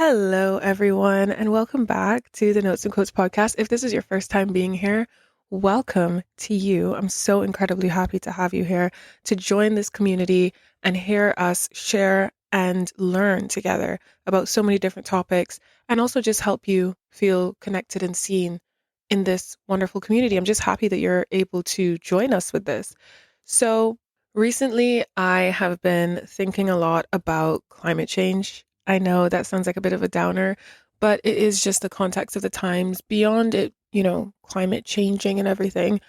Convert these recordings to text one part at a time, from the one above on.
Hello, everyone, and welcome back to the Notes and Quotes podcast. If this is your first time being here, welcome to you. I'm so incredibly happy to have you here to join this community and hear us share and learn together about so many different topics and also just help you feel connected and seen in this wonderful community. I'm just happy that you're able to join us with this. So, recently, I have been thinking a lot about climate change. I know that sounds like a bit of a downer, but it is just the context of the times. Beyond it, climate changing and everything,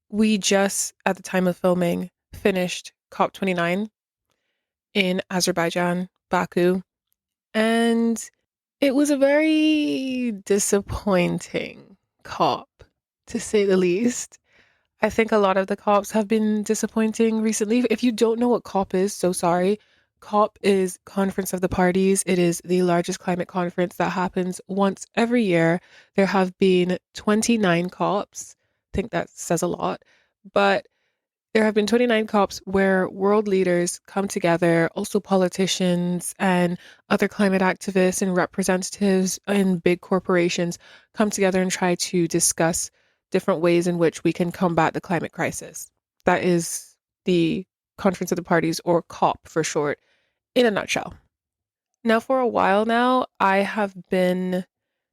we just, at the time of filming, finished COP29 in Azerbaijan, Baku, and it was a very disappointing COP, to say the least. I think a lot of the COPs have been disappointing recently. If you don't know what COP is, so sorry. COP is Conference of the Parties. It is the largest climate conference that happens once every year. There have been 29 COPs. I think that says a lot. But there have been 29 COPs where world leaders come together, also politicians and other climate activists and representatives in big corporations come together and try to discuss different ways in which we can combat the climate crisis. That is the Conference of the Parties, or COP for short, in a nutshell. Now, for a while now, I have been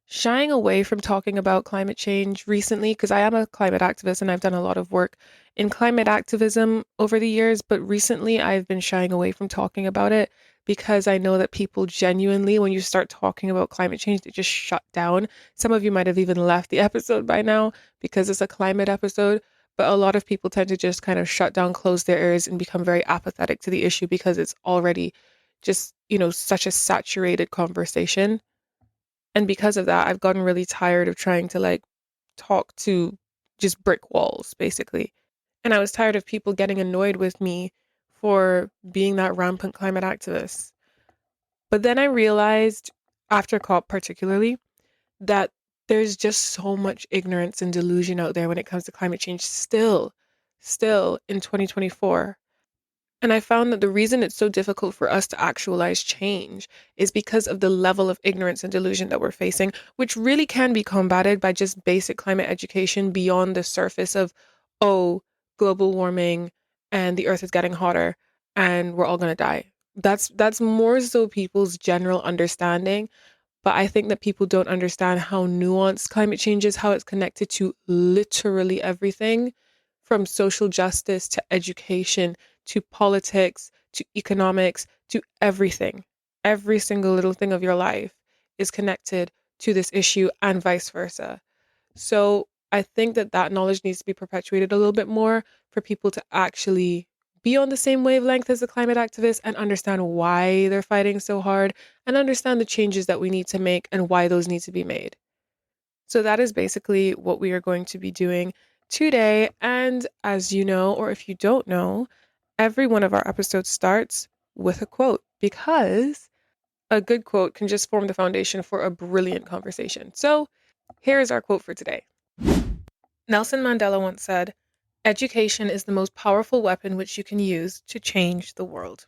shying away from talking about climate change recently because I am a climate activist and I've done a lot of work in climate activism over the years. But recently, I've been shying away from talking about it because I know that people genuinely, when you start talking about climate change, they just shut down. Some of you might have even left the episode by now because it's a climate episode. But a lot of people tend to just kind of shut down, close their ears, and become very apathetic to the issue because it's already just, such a saturated conversation. And because of that, I've gotten really tired of trying to talk to just brick walls, basically. And I was tired of people getting annoyed with me for being that rampant climate activist. But then I realized, after COP particularly, that there's just so much ignorance and delusion out there when it comes to climate change still in 2024. And I found that the reason it's so difficult for us to actualize change is because of the level of ignorance and delusion that we're facing, which really can be combated by just basic climate education beyond the surface of, oh, global warming and the earth is getting hotter and we're all going to die. That's more so people's general understanding. But I think that people don't understand how nuanced climate change is, how it's connected to literally everything from social justice to education to politics to economics to everything. Every single little thing of your life is connected to this issue and vice versa. So I think that that knowledge needs to be perpetuated a little bit more for people to actually be on the same wavelength as the climate activists and understand why they're fighting so hard and understand the changes that we need to make and why those need to be made. So that is basically what we are going to be doing today. And as you know, or if you don't know, every one of our episodes starts with a quote because a good quote can just form the foundation for a brilliant conversation. So here is our quote for today. Nelson Mandela once said, "Education is the most powerful weapon which you can use to change the world."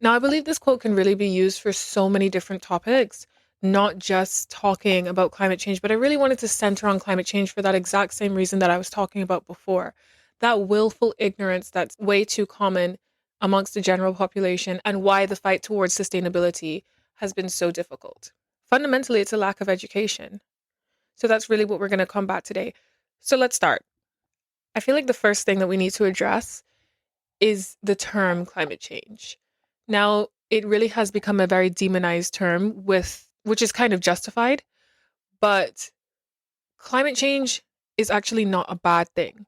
Now, I believe this quote can really be used for so many different topics, not just talking about climate change, but I really wanted to center on climate change for that exact same reason that I was talking about before. That willful ignorance that's way too common amongst the general population and why the fight towards sustainability has been so difficult. Fundamentally, it's a lack of education. So that's really what we're going to combat today. So let's start. I feel like the first thing that we need to address is the term climate change. Now, it really has become a very demonized term which is kind of justified, but climate change is actually not a bad thing.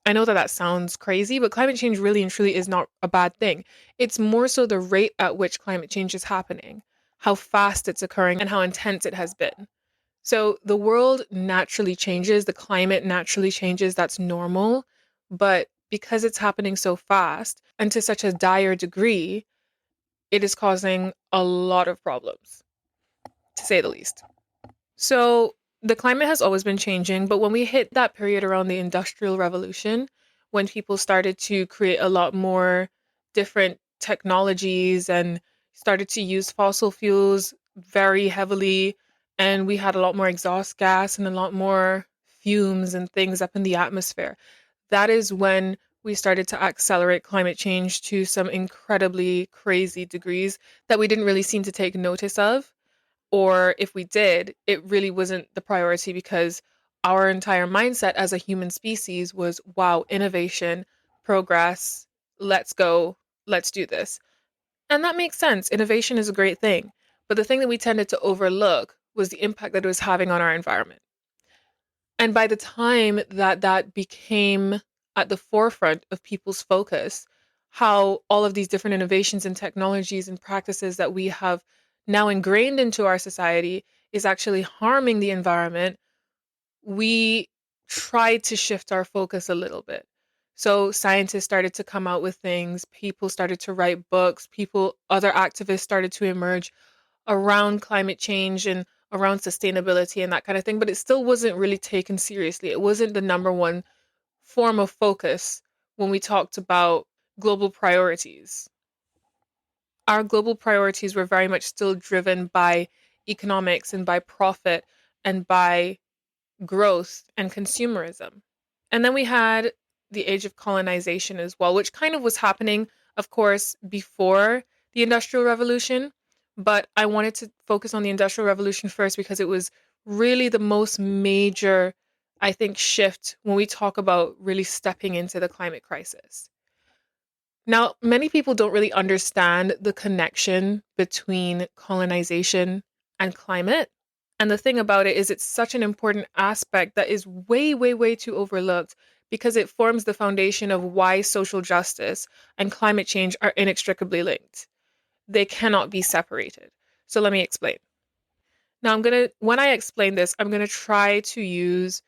I know that that sounds crazy, but climate change really and truly is not a bad thing. It's more so the rate at which climate change is happening, how fast it's occurring, and how intense it has been. So the world naturally changes, the climate naturally changes, that's normal. But because it's happening so fast and to such a dire degree, it is causing a lot of problems, to say the least. So the climate has always been changing, but when we hit that period around the Industrial Revolution, when people started to create a lot more different technologies and started to use fossil fuels very heavily, and we had a lot more exhaust gas and a lot more fumes and things up in the atmosphere. That is when we started to accelerate climate change to some incredibly crazy degrees that we didn't really seem to take notice of. Or if we did, it really wasn't the priority because our entire mindset as a human species was wow, innovation, progress, let's go, let's do this. And that makes sense. Innovation is a great thing. But the thing that we tended to overlook was the impact that it was having on our environment. And by the time that that became at the forefront of people's focus, how all of these different innovations and technologies and practices that we have now ingrained into our society is actually harming the environment, we tried to shift our focus a little bit. So scientists started to come out with things, people started to write books, other activists started to emerge around climate change and around sustainability and that kind of thing, but it still wasn't really taken seriously. It wasn't the number one form of focus when we talked about global priorities. Our global priorities were very much still driven by economics and by profit and by growth and consumerism. And then we had the age of colonization as well, which kind of was happening, of course, before the Industrial Revolution. But I wanted to focus on the Industrial Revolution first because it was really the most major, I think, shift when we talk about really stepping into the climate crisis. Now, many people don't really understand the connection between colonization and climate. And the thing about it is, it's such an important aspect that is way, way, way too overlooked because it forms the foundation of why social justice and climate change are inextricably linked. They cannot be separated. So let me explain. Now, when I explain this, I'm going to try to use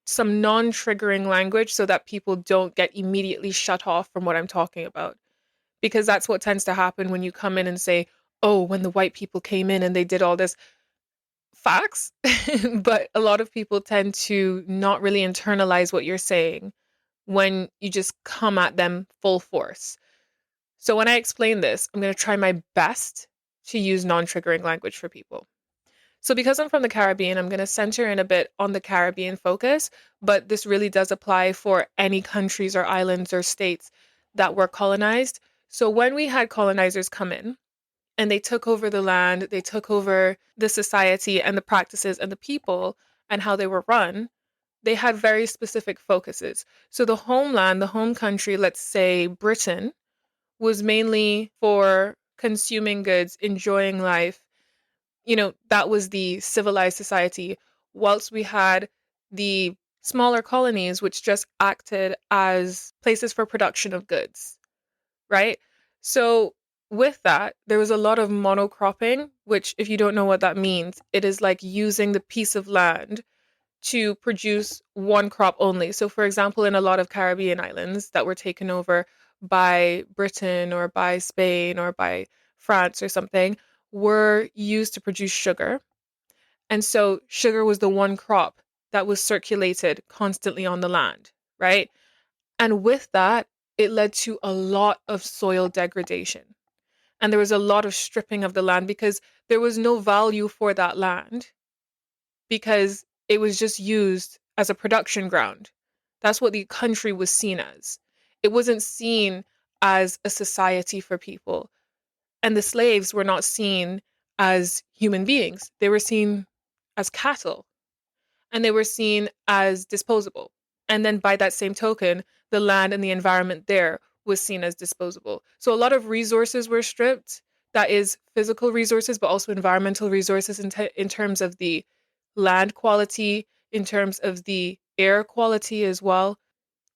some non triggering language so that people don't get immediately shut off from what I'm talking about. Because that's what tends to happen when you come in and say, oh, when the white people came in and they did all this. Facts, but a lot of people tend to not really internalize what you're saying when you just come at them full force. So when I explain this, I'm going to try my best to use non-triggering language for people. So because I'm from the Caribbean, I'm going to center in a bit on the Caribbean focus, but this really does apply for any countries or islands or states that were colonized. So when we had colonizers come in, and they took over the land, they took over the society and the practices and the people and how they were run. They had very specific focuses. So the homeland, the home country, let's say Britain, was mainly for consuming goods, enjoying life. That was the civilized society. Whilst we had the smaller colonies, which just acted as places for production of goods, right? So with that, there was a lot of monocropping, which, if you don't know what that means, it is like using the piece of land to produce one crop only. So, for example, in a lot of Caribbean islands that were taken over by Britain or by Spain or by France or something, were used to produce sugar. And so, sugar was the one crop that was circulated constantly on the land, right? And with that, it led to a lot of soil degradation. And there was a lot of stripping of the land because there was no value for that land because it was just used as a production ground. That's what the country was seen as. It wasn't seen as a society for people. And the slaves were not seen as human beings, they were seen as cattle and they were seen as disposable. And then by that same token, the land and the environment there was seen as disposable. So a lot of resources were stripped. That is physical resources, but also environmental resources in terms of the land quality, in terms of the air quality as well.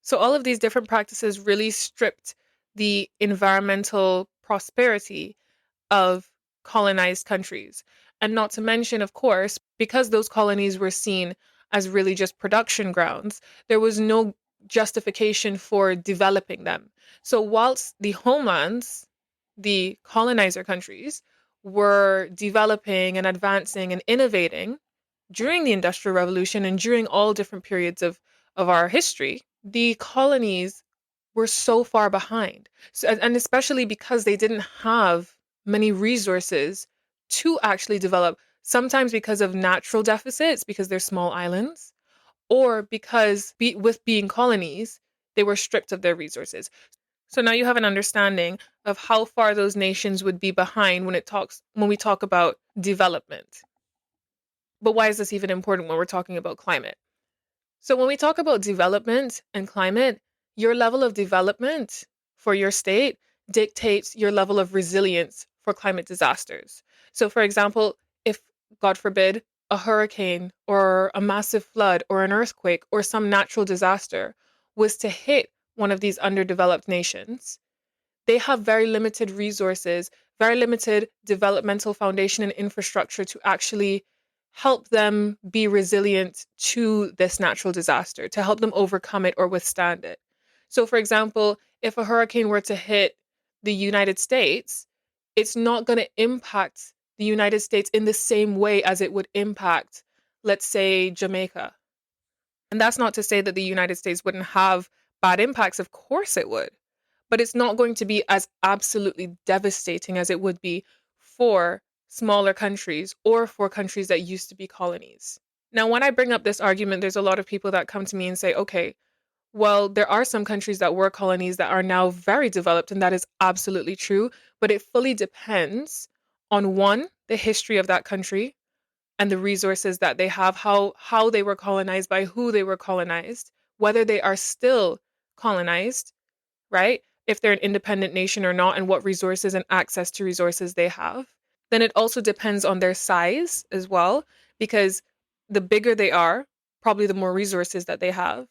So all of these different practices really stripped the environmental prosperity of colonized countries. And not to mention, of course, because those colonies were seen as really just production grounds, there was no justification for developing them. So, whilst the homelands, the colonizer countries, were developing and advancing and innovating during the Industrial Revolution and during all different periods of our history, the colonies were so far behind. So, and especially because they didn't have many resources to actually develop, sometimes because of natural deficits, because they're small islands, or because with being colonies, they were stripped of their resources. So now you have an understanding of how far those nations would be behind when we talk about development. But why is this even important when we're talking about climate? So when we talk about development and climate, your level of development for your state dictates your level of resilience for climate disasters. So for example, if God forbid a hurricane or a massive flood or an earthquake or some natural disaster was to hit one of these underdeveloped nations, they have very limited resources, very limited developmental foundation and infrastructure to actually help them be resilient to this natural disaster, to help them overcome it or withstand it. So, for example, if a hurricane were to hit the United States, it's not going to impact the United States in the same way as it would impact, let's say, Jamaica. And that's not to say that the United States wouldn't have bad impacts. Of course it would. But it's not going to be as absolutely devastating as it would be for smaller countries or for countries that used to be colonies. Now, when I bring up this argument, there's a lot of people that come to me and say, okay, well, there are some countries that were colonies that are now very developed, and that is absolutely true. But it fully depends on one, the history of that country, and the resources that they have, how they were colonized, by who they were colonized, whether they are still colonized, right? If they're an independent nation or not, and what resources and access to resources they have. Then it also depends on their size as well, because the bigger they are, probably the more resources that they have,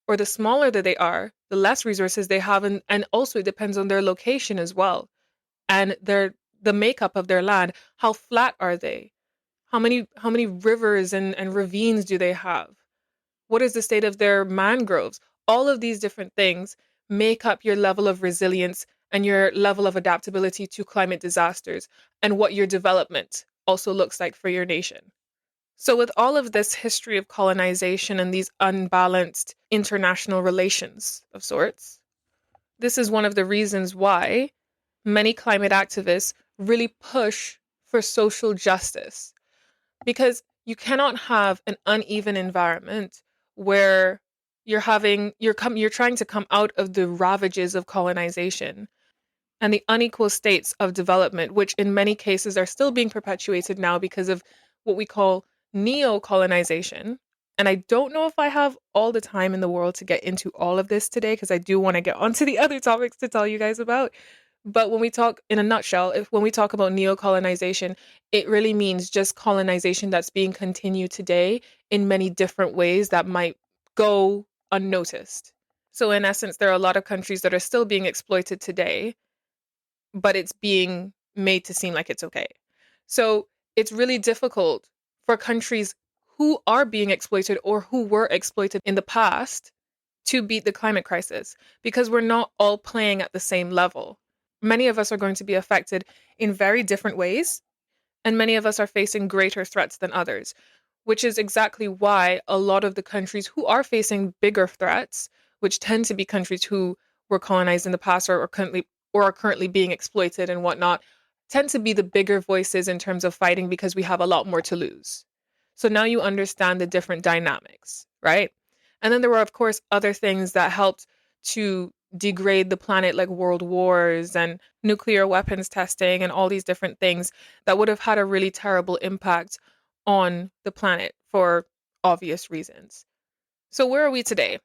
or the smaller that they are, the less resources they have, and also it depends on their location as well, and the makeup of their land. How flat are they? How many rivers and ravines do they have? What is the state of their mangroves? All of these different things make up your level of resilience and your level of adaptability to climate disasters, and what your development also looks like for your nation. So, with all of this history of colonization and these unbalanced international relations of sorts, this is one of the reasons why many climate activists really push for social justice, because you cannot have an uneven environment where you're trying to come out of the ravages of colonization and the unequal states of development, which in many cases are still being perpetuated now because of what we call neo-colonization. And I don't know if I have all the time in the world to get into all of this today, because I do want to get onto the other topics to tell you guys about. But when we talk in a nutshell, when we talk about neo-colonization, it really means just colonization that's being continued today in many different ways that might go unnoticed. So in essence, there are a lot of countries that are still being exploited today, but it's being made to seem like it's okay. So it's really difficult for countries who are being exploited or who were exploited in the past to beat the climate crisis, because we're not all playing at the same level. Many of us are going to be affected in very different ways, and many of us are facing greater threats than others, which is exactly why a lot of the countries who are facing bigger threats, which tend to be countries who were colonized in the past or are currently being exploited and whatnot, tend to be the bigger voices in terms of fighting, because we have a lot more to lose. So now you understand the different dynamics, right? And then there were, of course, other things that helped to degrade the planet, like world wars and nuclear weapons testing and all these different things that would have had a really terrible impact on the planet for obvious reasons. So where are we today?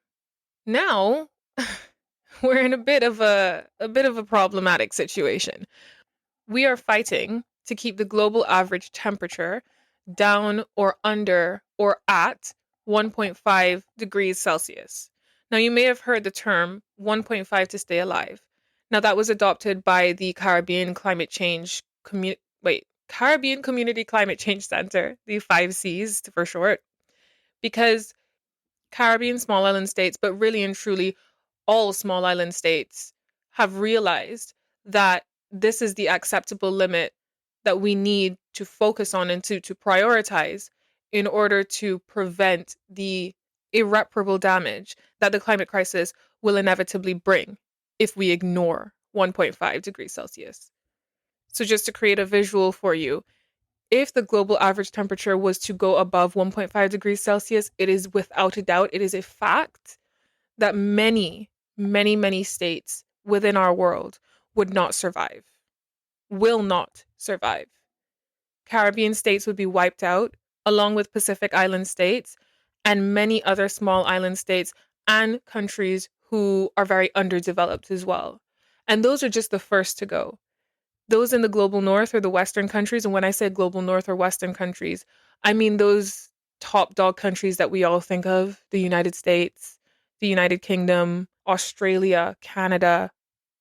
Now we're in a bit of a problematic situation. We are fighting to keep the global average temperature down or under or at 1.5 degrees Celsius. Now, you may have heard the term 1.5 to stay alive. Now, that was adopted by the Caribbean Community Climate Change Center, the 5Cs for short, because Caribbean small island states, but really and truly all small island states, have realized that this is the acceptable limit that we need to focus on and to prioritize in order to prevent the irreparable damage that the climate crisis will inevitably bring if we ignore 1.5 degrees Celsius. So just to create a visual for you, if the global average temperature was to go above 1.5 degrees Celsius, it is without a doubt, it is a fact that many states within our world would not survive, will not survive. Caribbean states would be wiped out, along with Pacific Island states and many other small island states and countries who are very underdeveloped as well. And those are just the first to go. Those in the global north or the Western countries, and when I say global north or Western countries, I mean those top dog countries that we all think of: the United States, the United Kingdom, Australia, Canada,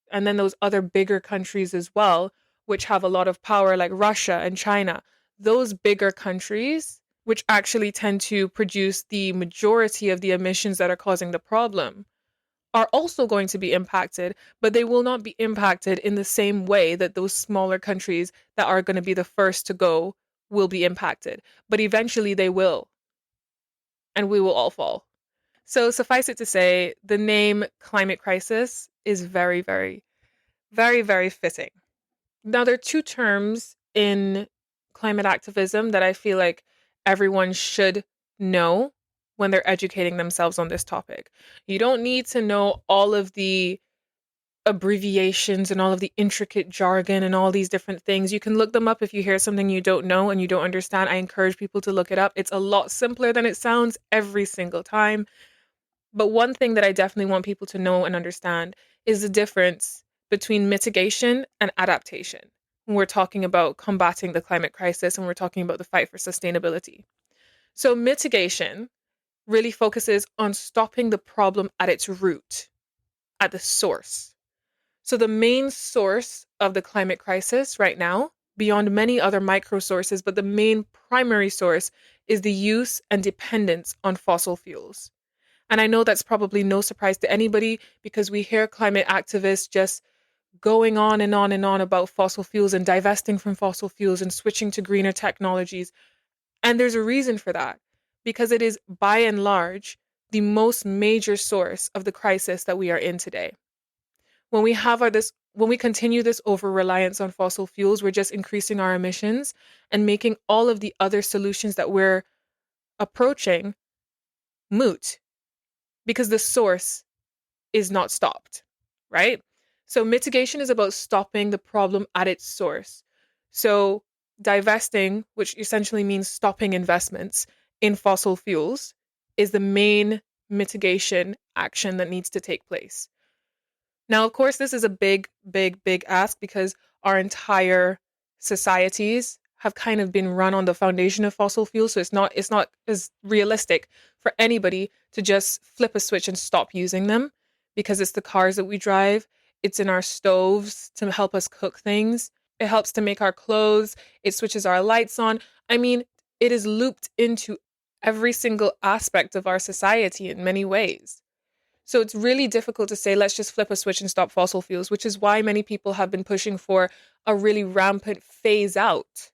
and then those other bigger countries as well, which have a lot of power, like Russia and China. Those bigger countries, which actually tend to produce the majority of the emissions that are causing the problem, are also going to be impacted, but they will not be impacted in the same way that those smaller countries that are going to be the first to go will be impacted. But eventually they will, and we will all fall. So suffice it to say, the name climate crisis is very fitting. Now, there are two terms in climate activism that I feel like everyone should know when they're educating themselves on this topic. You don't need to know all of the abbreviations and all of the intricate jargon and all these different things. You can look them up if you hear something you don't know and you don't understand. I encourage people to look it up. It's a lot simpler than it sounds every single time. But one thing that I definitely want people to know and understand is the difference between mitigation and adaptation when we're talking about combating the climate crisis and we're talking about the fight for sustainability. So, mitigation really focuses on stopping the problem at its root, at the source. So, the main source of the climate crisis right now, beyond many other micro sources, but the main primary source is the use and dependence on fossil fuels. And I know that's probably no surprise to anybody because we hear climate activists just going on and on and on about fossil fuels and divesting from fossil fuels and switching to greener technologies. And there's a reason for that, because it is by and large the most major source of the crisis that we are in today. When we continue this over reliance on fossil fuels, we're just increasing our emissions and making all of the other solutions that we're approaching moot because the source is not stopped, right? So mitigation is about stopping the problem at its source. So divesting, which essentially means stopping investments in fossil fuels, is the main mitigation action that needs to take place. Now, of course, this is a big ask because our entire societies have kind of been run on the foundation of fossil fuels. So it's not as realistic for anybody to just flip a switch and stop using them because it's the cars that we drive, it's in our stoves to help us cook things. It helps to make our clothes, it switches our lights on. I mean, it is looped into every single aspect of our society in many ways. So it's really difficult to say, let's just flip a switch and stop fossil fuels, which is why many people have been pushing for a really rampant phase out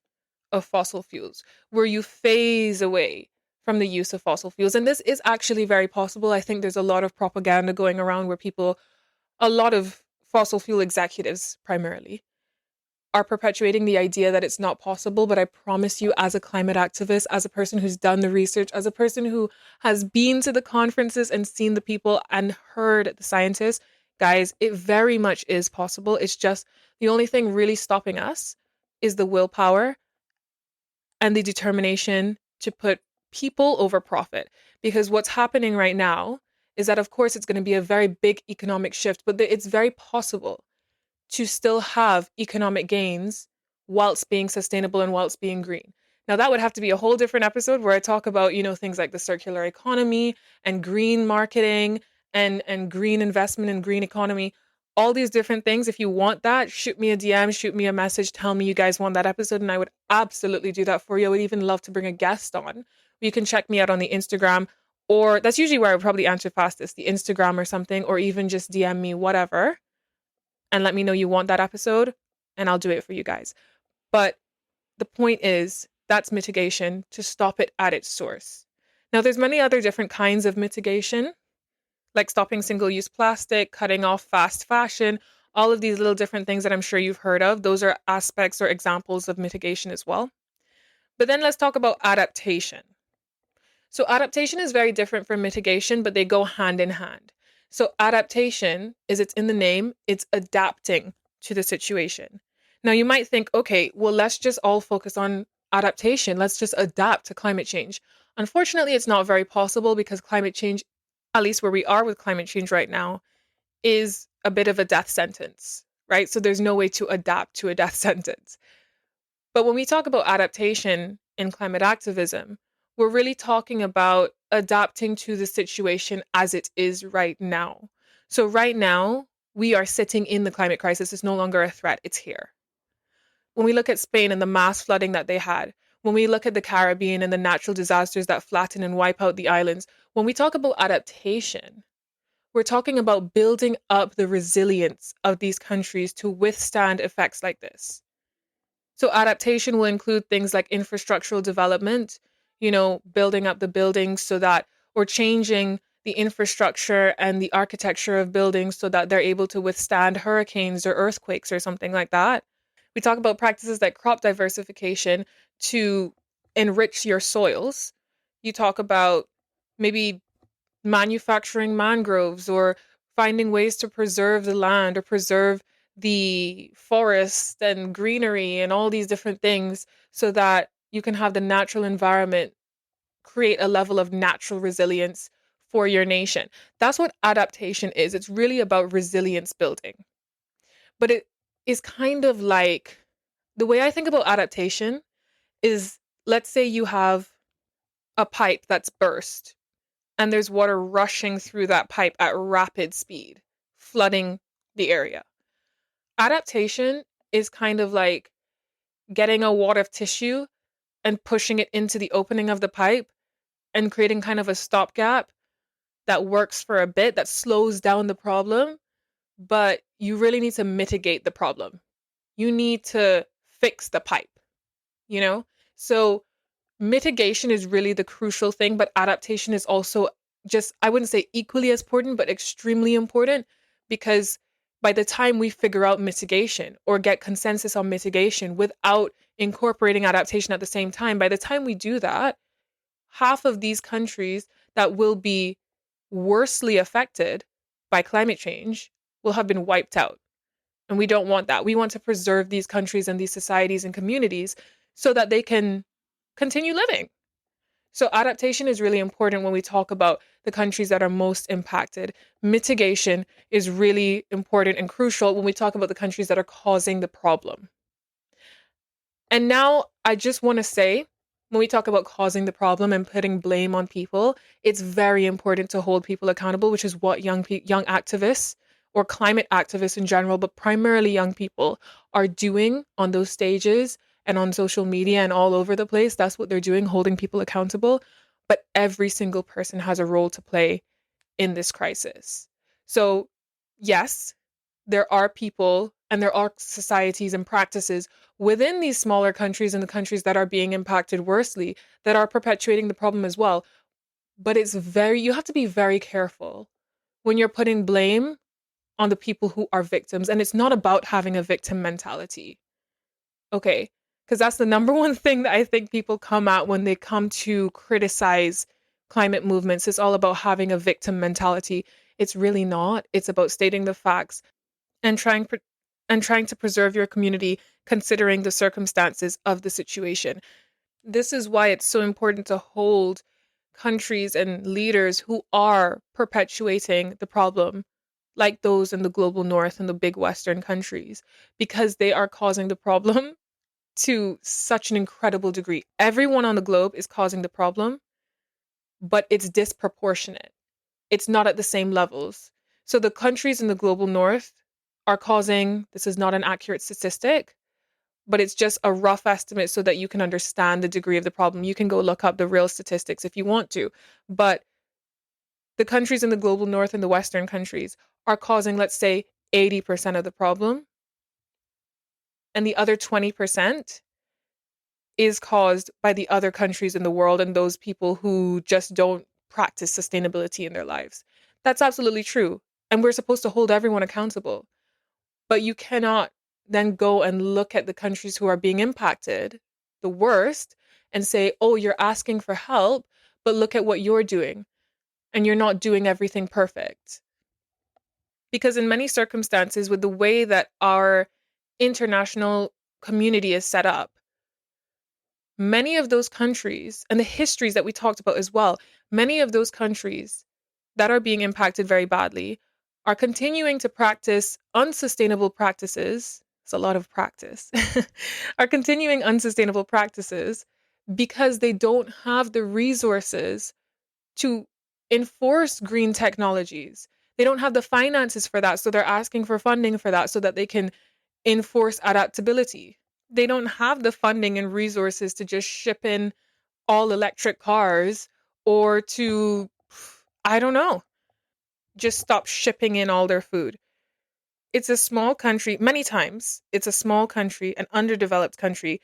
of fossil fuels, where you phase away from the use of fossil fuels. And this is actually very possible. I think there's a lot of propaganda going around where a lot of fossil fuel executives primarily, are perpetuating the idea that it's not possible. But I promise you, as a climate activist, as a person who's done the research, as a person who has been to the conferences and seen the people and heard the scientists, guys, it very much is possible. It's just the only thing really stopping us is the willpower and the determination to put people over profit. Because what's happening right now is that, of course, it's going to be a very big economic shift, but it's very possible to still have economic gains whilst being sustainable and whilst being green. Now that would have to be a whole different episode where I talk about, things like the circular economy and green marketing and green investment and green economy, all these different things. If you want that, shoot me a DM, shoot me a message, tell me you guys want that episode and I would absolutely do that for you. I would even love to bring a guest on. You can check me out on the Instagram, or that's usually where I would probably answer fastest, the Instagram or something, or even just DM me, whatever, and let me know you want that episode and I'll do it for you guys. But the point is, that's mitigation, to stop it at its source. Now, there's many other different kinds of mitigation, like stopping single-use plastic, cutting off fast fashion. All of these little different things that I'm sure you've heard of, those are aspects or examples of mitigation as well. But then let's talk about adaptation. So adaptation is very different from mitigation, but they go hand in hand. So adaptation is it's in the name, it's adapting to the situation. Now you might think, okay, well, let's just all focus on adaptation. Let's just adapt to climate change. Unfortunately, it's not very possible because climate change, at least where we are with climate change right now, is a bit of a death sentence, right? So there's no way to adapt to a death sentence. But when we talk about adaptation in climate activism, we're really talking about adapting to the situation as it is right now. So, right now, we are sitting in the climate crisis. It's no longer a threat, it's here. When we look at Spain and the mass flooding that they had, when we look at the Caribbean and the natural disasters that flatten and wipe out the islands, when we talk about adaptation, we're talking about building up the resilience of these countries to withstand effects like this. So adaptation will include things like infrastructural development, building up the buildings so that, or changing the infrastructure and the architecture of buildings so that they're able to withstand hurricanes or earthquakes or something like that. We talk about practices like crop diversification to enrich your soils. You talk about maybe manufacturing mangroves or finding ways to preserve the land or preserve the forest and greenery and all these different things so that you can have the natural environment create a level of natural resilience for your nation. That's what adaptation is. It's really about resilience building. But it is kind of like the way I think about adaptation is, let's say you have a pipe that's burst and there's water rushing through that pipe at rapid speed, flooding the area. Adaptation is kind of like getting a wad of tissue and pushing it into the opening of the pipe and creating kind of a stopgap that works for a bit, that slows down the problem, but you really need to mitigate the problem. You need to fix the pipe, you know? So mitigation is really the crucial thing, but adaptation is also just, I wouldn't say equally as important, but extremely important because by the time we figure out mitigation or get consensus on mitigation without incorporating adaptation at the same time, by the time we do that, half of these countries that will be worsely affected by climate change will have been wiped out. And we don't want that. We want to preserve these countries and these societies and communities so that they can continue living. So adaptation is really important when we talk about the countries that are most impacted. Mitigation is really important and crucial when we talk about the countries that are causing the problem. And now I just want to say, when we talk about causing the problem and putting blame on people, it's very important to hold people accountable, which is what young activists or climate activists in general, but primarily young people, are doing on those stages and on social media and all over the place. That's what they're doing, holding people accountable. But every single person has a role to play in this crisis. So, yes, there are people and there are societies and practices within these smaller countries and the countries that are being impacted worsely that are perpetuating the problem as well. But you have to be very careful when you're putting blame on the people who are victims. And it's not about having a victim mentality. Okay. Because that's the number one thing that I think people come at when they come to criticize climate movements. It's all about having a victim mentality. It's really not. It's about stating the facts and trying to preserve your community considering the circumstances of the situation. This is why it's so important to hold countries and leaders who are perpetuating the problem, like those in the global north and the big Western countries, because they are causing the problem to such an incredible degree. Everyone on the globe is causing the problem, but it's disproportionate. It's not at the same levels. So the countries in the global north are causing, this is not an accurate statistic, but it's just a rough estimate so that you can understand the degree of the problem. You can go look up the real statistics if you want to. But the countries in the global north and the Western countries are causing, let's say, 80% of the problem. And the other 20% is caused by the other countries in the world and those people who just don't practice sustainability in their lives. That's absolutely true. And we're supposed to hold everyone accountable. But you cannot then go and look at the countries who are being impacted the worst and say, oh, you're asking for help, but look at what you're doing. And you're not doing everything perfect. Because in many circumstances, with the way that our international community is set up, many of those countries, and the histories that we talked about as well, many of those countries that are being impacted very badly are continuing to practice unsustainable practices. It's a lot of practice, are continuing unsustainable practices because they don't have the resources to enforce green technologies. They don't have the finances for that. So they're asking for funding for that so that they can enforce adaptability. They don't have the funding and resources to just ship in all electric cars or to, I don't know, just stop shipping in all their food. It's a small country, many times, it's a small country, an underdeveloped country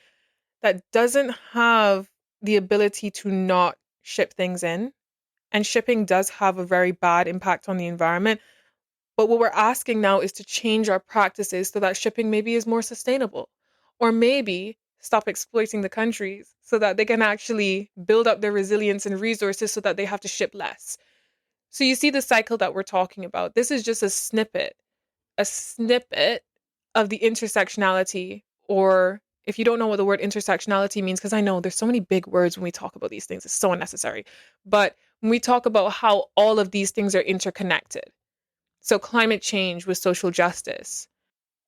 that doesn't have the ability to not ship things in. And shipping does have a very bad impact on the environment. But what we're asking now is to change our practices so that shipping maybe is more sustainable. Or maybe stop exploiting the countries so that they can actually build up their resilience and resources so that they have to ship less. So you see the cycle that we're talking about. This is just a snippet of the intersectionality, or if you don't know what the word intersectionality means, because I know there's so many big words when we talk about these things, it's so unnecessary. But when we talk about how all of these things are interconnected, so climate change with social justice,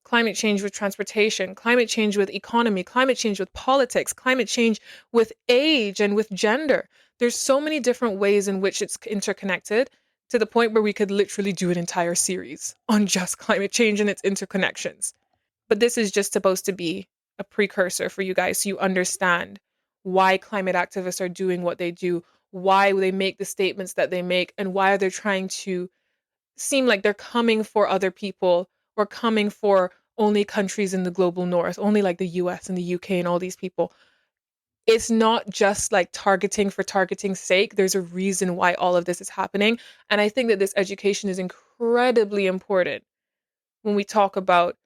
climate change with transportation, climate change with economy, climate change with politics, climate change with age and with gender. There's so many different ways in which it's interconnected to the point where we could literally do an entire series on just climate change and its interconnections. But this is just supposed to be a precursor for you guys so you understand why climate activists are doing what they do, why they make the statements that they make, and why they're trying to seem like they're coming for other people or coming for only countries in the global north, only like the US and the UK and all these people. It's not just like targeting for targeting's sake. There's a reason why all of this is happening. And I think that this education is incredibly important when we talk about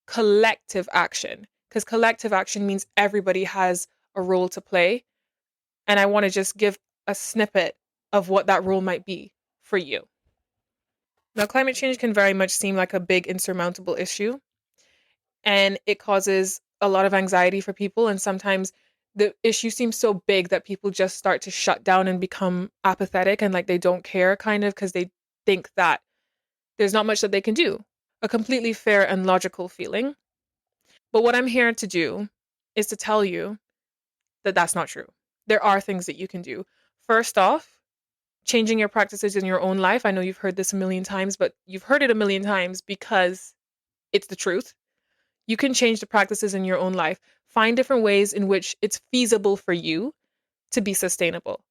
collective action, because collective action means everybody has a role to play. And I want to just give a snippet of what that role might be for you. Now, climate change can very much seem like a big insurmountable issue, and it causes a lot of anxiety for people. And sometimes the issue seems so big that people just start to shut down and become apathetic and like they don't care, kind of, because they think that there's not much that they can do. A completely fair and logical feeling. But what I'm here to do is to tell you that that's not true. There are things that you can do. First off, changing your practices in your own life. I know you've heard this a million times, but you've heard it a million times because it's the truth. You can change the practices in your own life. Find different ways in which it's feasible for you to be sustainable.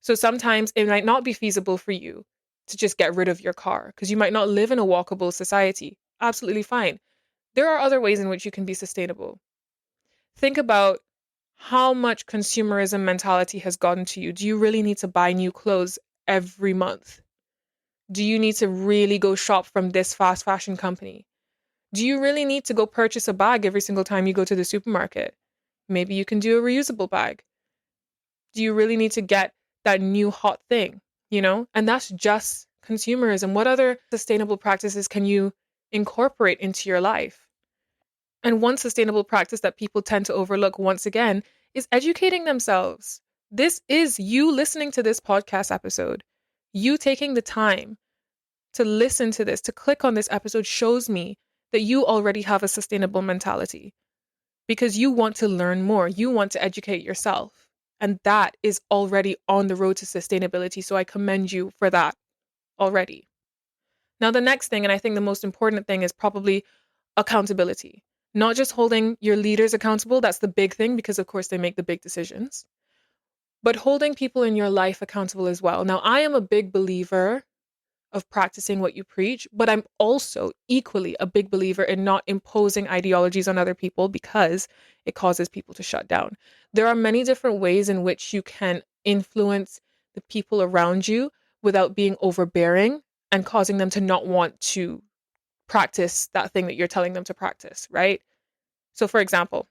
So sometimes it might not be feasible for you to just get rid of your car because you might not live in a walkable society. Absolutely fine. There are other ways in which you can be sustainable. Think about how much consumerism mentality has gotten to you. Do you really need to buy new clothes every month? Do you need to really go shop from this fast fashion company? Do you really need to go purchase a bag every single time you go to the supermarket? Maybe you can do a reusable bag. Do you really need to get that new hot thing? And that's just consumerism. What other sustainable practices can you incorporate into your life? And one sustainable practice that people tend to overlook once again is educating themselves. This is you listening to this podcast episode. You taking the time to listen to this, to click on this episode shows me that you already have a sustainable mentality because you want to learn more. You want to educate yourself. And that is already on the road to sustainability. So I commend you for that already. Now, the next thing, and I think the most important thing, is probably accountability. Not just holding your leaders accountable. That's the big thing because, of course, they make the big decisions. But holding people in your life accountable as well. Now, I am a big believer of practicing what you preach, but I'm also equally a big believer in not imposing ideologies on other people because it causes people to shut down. There are many different ways in which you can influence the people around you without being overbearing and causing them to not want to practice that thing that you're telling them to practice, right? So, for example,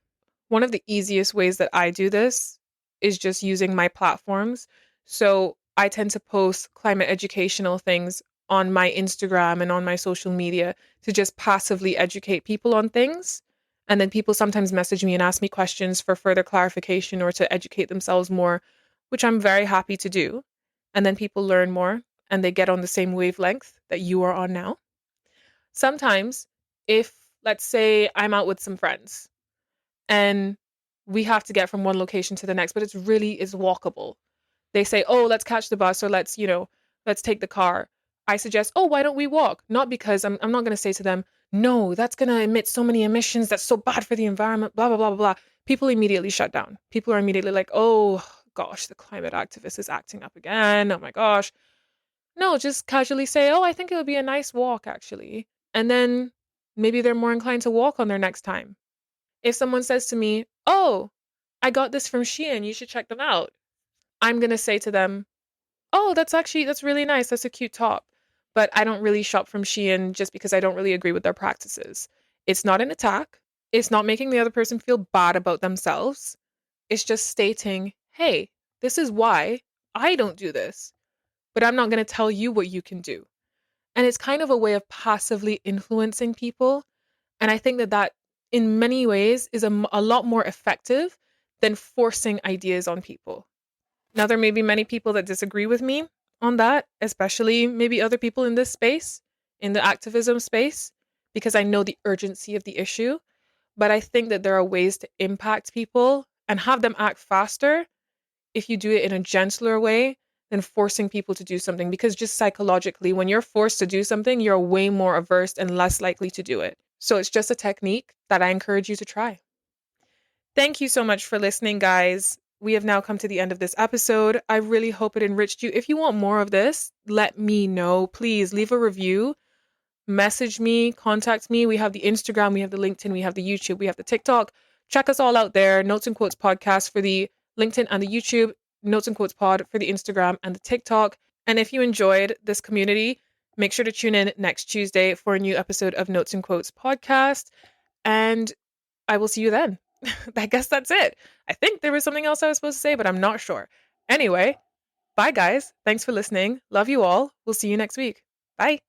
one of the easiest ways that I do this is just using my platforms. So, I tend to post climate educational things on my Instagram and on my social media to just passively educate people on things. And then people sometimes message me and ask me questions for further clarification or to educate themselves more, which I'm very happy to do. And then people learn more and they get on the same wavelength that you are on now. Sometimes, if let's say I'm out with some friends and we have to get from one location to the next, but it's really is walkable. They say, "Oh, let's catch the bus or let's take the car." I suggest, "Oh, why don't we walk?" Not because I'm not going to say to them, "No, that's going to emit so many emissions. That's so bad for the environment, blah blah blah blah blah." People immediately shut down. People are immediately like, "Oh, gosh, the climate activist is acting up again. Oh my gosh." No, just casually say, "Oh, I think it would be a nice walk actually." And then maybe they're more inclined to walk on their next time. If someone says to me, "Oh, I got this from Shein, you should check them out." I'm going to say to them, "Oh, that's really nice. That's a cute top." But I don't really shop from Shein just because I don't really agree with their practices. It's not an attack. It's not making the other person feel bad about themselves. It's just stating, "Hey, this is why I don't do this, but I'm not going to tell you what you can do." And it's kind of a way of passively influencing people. And I think that that in many ways is a lot more effective than forcing ideas on people. Now, there may be many people that disagree with me on that, especially maybe other people in this space, in the activism space, because I know the urgency of the issue. But I think that there are ways to impact people and have them act faster if you do it in a gentler way than forcing people to do something. Because just psychologically, when you're forced to do something, you're way more averse and less likely to do it. So it's just a technique that I encourage you to try. Thank you so much for listening, guys. We have now come to the end of this episode. I really hope it enriched you. If you want more of this, let me know. Please leave a review, message me, contact me. We have the Instagram, we have the LinkedIn, we have the YouTube, we have the TikTok. Check us all out there. Notes and Quotes Podcast for the LinkedIn and the YouTube, Notes and Quotes Pod for the Instagram and the TikTok. And if you enjoyed this community, make sure to tune in next Tuesday for a new episode of Notes and Quotes Podcast. And I will see you then. I guess that's it. I think there was something else I was supposed to say, but I'm not sure. Anyway, bye guys. Thanks for listening. Love you all. We'll see you next week. Bye.